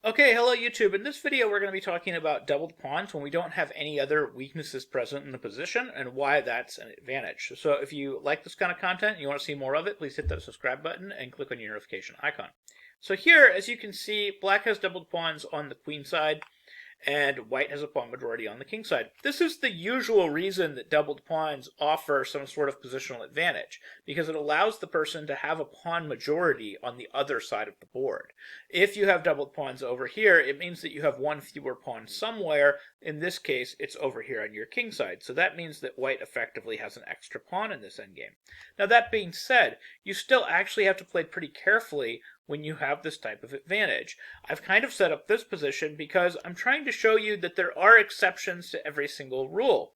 Okay, hello YouTube. In this video we're going to be talking about doubled pawns when we don't have any other weaknesses present in the position and why that's an advantage. So if you like this kind of content and you want to see more of it, please hit that subscribe button and click on your notification icon. So here, as you can see, black has doubled pawns on the queen side and white has a pawn majority on the king side. This is the usual reason that doubled pawns offer some sort of positional advantage, because it allows the person to have a pawn majority on the other side of the board. If you have doubled pawns over here, it means that you have one fewer pawn somewhere. In this case, it's over here on your king side. So that means that white effectively has an extra pawn in this endgame. Now that being said, you still actually have to play pretty carefully when you have this type of advantage. I've kind of set up this position because I'm trying to show you that there are exceptions to every single rule.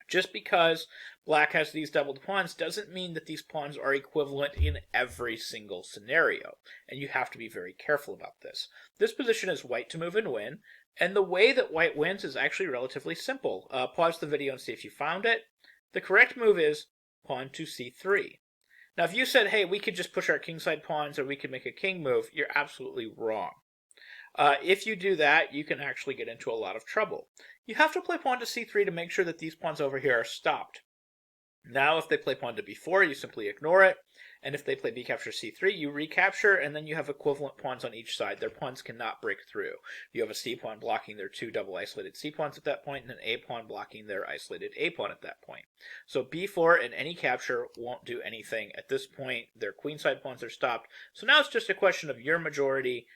Just because black has these doubled pawns doesn't mean that these pawns are equivalent in every single scenario, and you have to be very careful about this. This position is white to move and win, and the way that white wins is actually relatively simple. Pause the video and see if you found it. The correct move is pawn to c3. Now, if you said, hey, we could just push our kingside pawns or we could make a king move, you're absolutely wrong. If you do that, you can actually get into a lot of trouble. You have to play pawn to c3 to make sure that these pawns over here are stopped. Now, if they play pawn to b4, you simply ignore it. And if they play b captures c3, you recapture, and then you have equivalent pawns on each side. Their pawns cannot break through. You have a c pawn blocking their two double isolated c pawns at that point, and an a pawn blocking their isolated a pawn at that point. So b4 and any capture won't do anything. At this point, their queenside pawns are stopped. So now it's just a question of your majority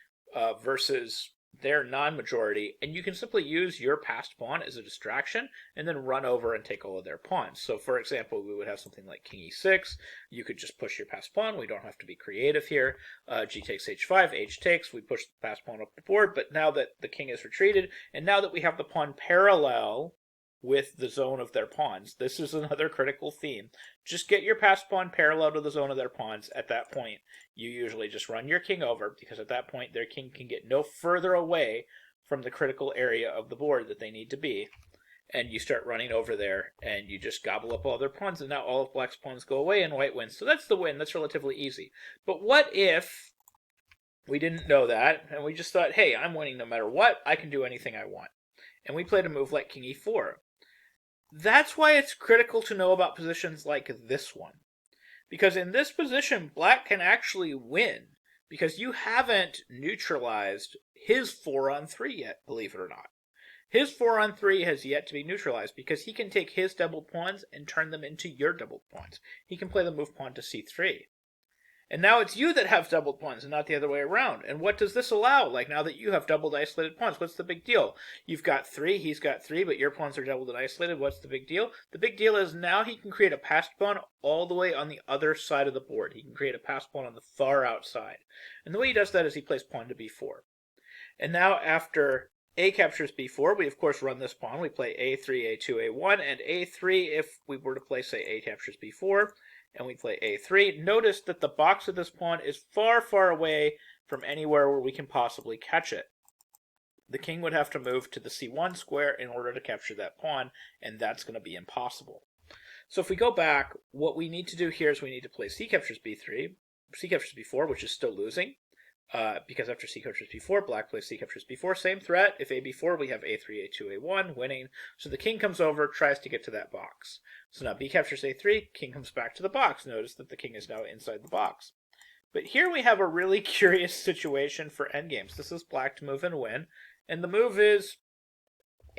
versus their non-majority, and you can simply use your passed pawn as a distraction and then run over and take all of their pawns. So for example, we would have something like king e6. You could just push your passed pawn. We don't have to be creative here. G takes h5, h takes. We push the passed pawn up the board, but now that the king is retreated, and now that we have the pawn parallel with the zone of their pawns, this is another critical theme. Just get your passed pawn parallel to the zone of their pawns. At that point, you usually just run your king over, because at that point their king can get no further away from the critical area of the board that they need to be. And you start running over there, and you just gobble up all their pawns, and now all of black's pawns go away, and white wins. So that's the win. That's relatively easy. But what if we didn't know that, and we just thought, hey, I'm winning no matter what. I can do anything I want. And we played a move like king e4. That's why it's critical to know about positions like this one. Because in this position, black can actually win, because you haven't neutralized his 4-on-3 yet, believe it or not. His 4-on-3 has yet to be neutralized, because he can take his doubled pawns and turn them into your doubled pawns. He can play the move pawn to c3. And now it's you that have doubled pawns and not the other way around. And what does this allow? Like, now that you have doubled isolated pawns, what's the big deal? You've got 3, he's got 3, but your pawns are doubled and isolated. What's the big deal? The big deal is now he can create a passed pawn all the way on the other side of the board. He can create a passed pawn on the far outside. And the way he does that is he plays pawn to b4. And now after a captures b4, we of course run this pawn. We play a3, a2, a1, and a3 if we were to play, say, a captures b4. And we play a3. Notice that the box of this pawn is far, far away from anywhere where we can possibly catch it. The king would have to move to the c1 square in order to capture that pawn, and that's going to be impossible. So if we go back, what we need to do here is we need to play c captures b3, c captures b4, which is still losing. Because after c captures b4, black plays c captures b4, same threat. If a b4, we have a3, a2, a1, winning. So the king comes over, tries to get to that box. So now b captures a3, king comes back to the box. Notice that the king is now inside the box. But here we have a really curious situation for endgames. This is black to move and win, and the move is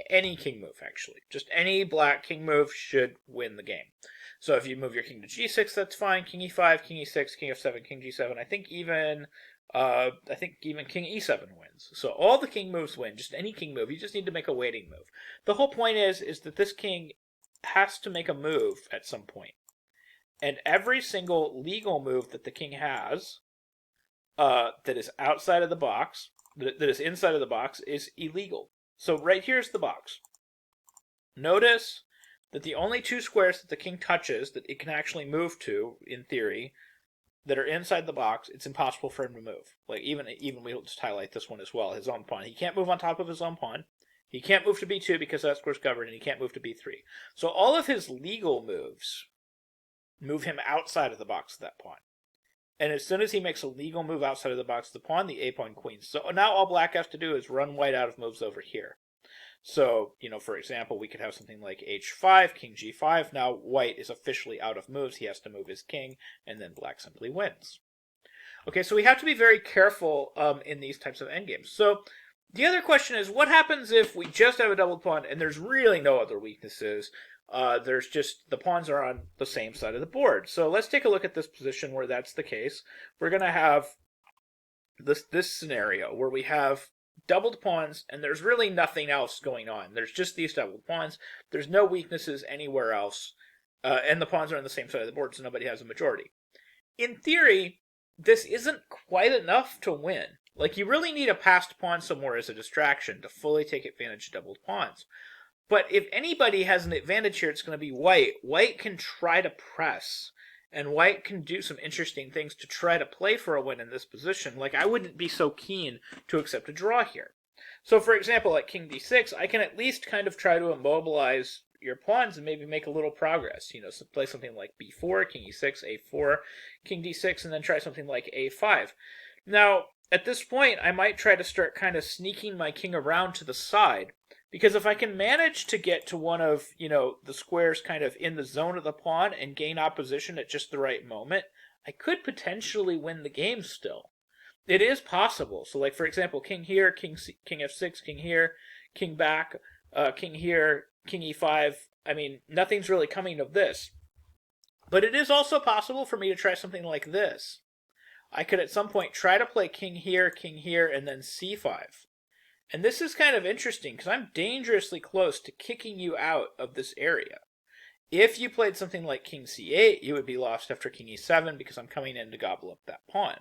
any king move, actually. Just any black king move should win the game. So if you move your king to g6, that's fine. King e5, king e6, king f7, king g7. I think even king e7 wins. So all the king moves win, just any king move. You just need to make a waiting move. The whole point is that this king has to make a move at some point. And every single legal move that the king has that is outside of the box, that is inside of the box, is illegal. So right here's the box. Notice that the only two squares that the king touches that it can actually move to, in theory, that are inside the box, it's impossible for him to move. Like, even we'll just highlight this one as well, his own pawn. He can't move on top of his own pawn. He can't move to b2 because that square's covered, and he can't move to b3. So all of his legal moves move him outside of the box of that pawn. And as soon as he makes a legal move outside of the box of the pawn, the a pawn queens. So now all black has to do is run white out of moves over here. So, for example, we could have something like h5, king g5. Now white is officially out of moves. He has to move his king, and then black simply wins. Okay, so we have to be very careful in these types of endgames. So the other question is, what happens if we just have a doubled pawn and there's really no other weaknesses? There's just, the pawns are on the same side of the board. So let's take a look at this position where that's the case. We're going to have this scenario where we have doubled pawns and there's really nothing else going on. There's just these doubled pawns. There's no weaknesses anywhere else. And the pawns are on the same side of the board, so nobody has a majority. In theory, this isn't quite enough to win. Like, you really need a passed pawn somewhere as a distraction to fully take advantage of doubled pawns. But if anybody has an advantage here, it's going to be white. White can try to press, and white can do some interesting things to try to play for a win in this position. Like, I wouldn't be so keen to accept a draw here. So, for example, at king d6, I can at least kind of try to immobilize your pawns and maybe make a little progress. So play something like b4, king e6, a4, king d6, and then try something like a5. Now, at this point, I might try to start kind of sneaking my king around to the side, because if I can manage to get to one of, the squares kind of in the zone of the pawn and gain opposition at just the right moment, I could potentially win the game still. It is possible. So, like, for example, king here, king f6, king here, king back, king here, king e5. I mean, nothing's really coming of this. But it is also possible for me to try something like this. I could at some point try to play king here, and then c5. And this is kind of interesting because I'm dangerously close to kicking you out of this area. If you played something like king c8, you would be lost after king e7 because I'm coming in to gobble up that pawn.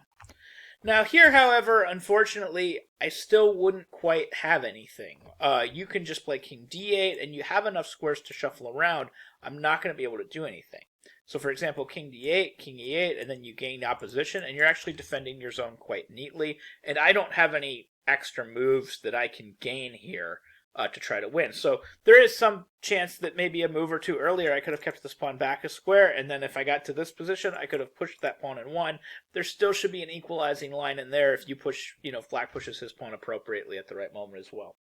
Now here, however, unfortunately, I still wouldn't quite have anything. You can just play king d8 and you have enough squares to shuffle around. I'm not going to be able to do anything. So for example, king d8, king e8, and then you gain opposition, and you're actually defending your zone quite neatly. And I don't have any extra moves that I can gain here to try to win. So there is some chance that maybe a move or two earlier I could have kept this pawn back a square, and then if I got to this position, I could have pushed that pawn and won. There still should be an equalizing line in there if you push, black pushes his pawn appropriately at the right moment as well.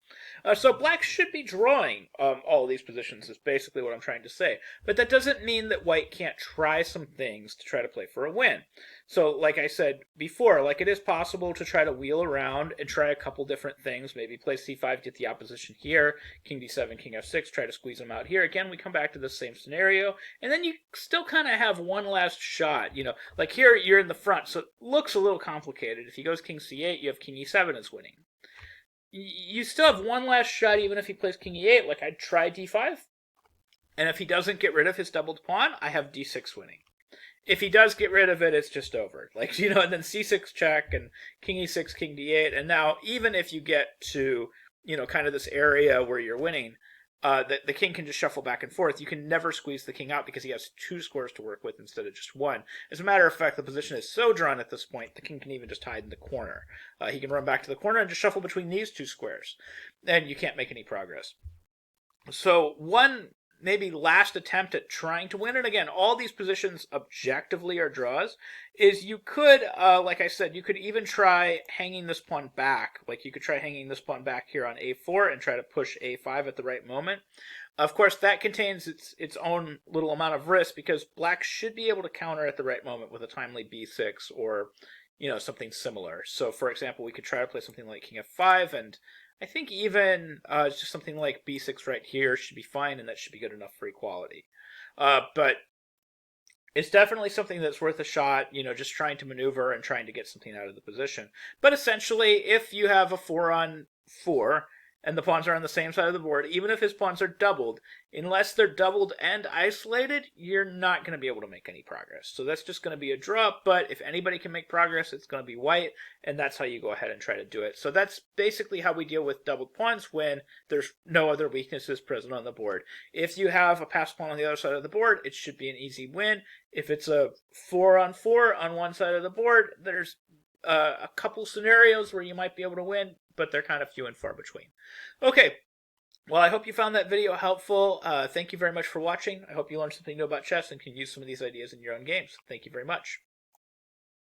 So black should be drawing all of these positions is basically what I'm trying to say. But that doesn't mean that white can't try some things to try to play for a win. So like I said before, like, it is possible to try to wheel around and try a couple different things. Maybe play c5, get the opposition here, king d7, king f6, try to squeeze them out here. Again, we come back to the same scenario, and then you still kind of have one last shot. Like here you're in the front, so it looks a little complicated. If he goes king c8, you have king e7 as winning. You still have one last shot even if he plays king e8. Like, I'd try d5, and if he doesn't get rid of his doubled pawn, I have d6 winning. If he does get rid of it, it's just over. Like, and then c6 check, and king e6, king d8, and now even if you get to, kind of this area where you're winning, the king can just shuffle back and forth. You can never squeeze the king out because he has two squares to work with instead of just one. As a matter of fact, the position is so drawn at this point, the king can even just hide in the corner. He can run back to the corner and just shuffle between these two squares, and you can't make any progress. So one maybe last attempt at trying to win, and again, all these positions objectively are draws, is you could, like I said, you could even try hanging this pawn back. Like, you could try hanging this pawn back here on a4 and try to push a5 at the right moment. Of course, that contains its own little amount of risk because black should be able to counter at the right moment with a timely b6 or, something similar. So, for example, we could try to play something like king f5, and I think even just something like b6 right here should be fine, and that should be good enough for equality. But it's definitely something that's worth a shot, just trying to maneuver and trying to get something out of the position. But essentially, if you have a 4-on-4, and the pawns are on the same side of the board, even if his pawns are doubled, unless they're doubled and isolated, you're not going to be able to make any progress. So that's just going to be a draw, but if anybody can make progress, it's going to be white, and that's how you go ahead and try to do it. So that's basically how we deal with doubled pawns when there's no other weaknesses present on the board. If you have a passed pawn on the other side of the board, it should be an easy win. If it's a 4-on-4 on one side of the board, there's a couple scenarios where you might be able to win, but they're kind of few and far between. Okay, well, I hope you found that video helpful. Thank you very much for watching. I hope you learned something new about chess and can use some of these ideas in your own games. Thank you very much.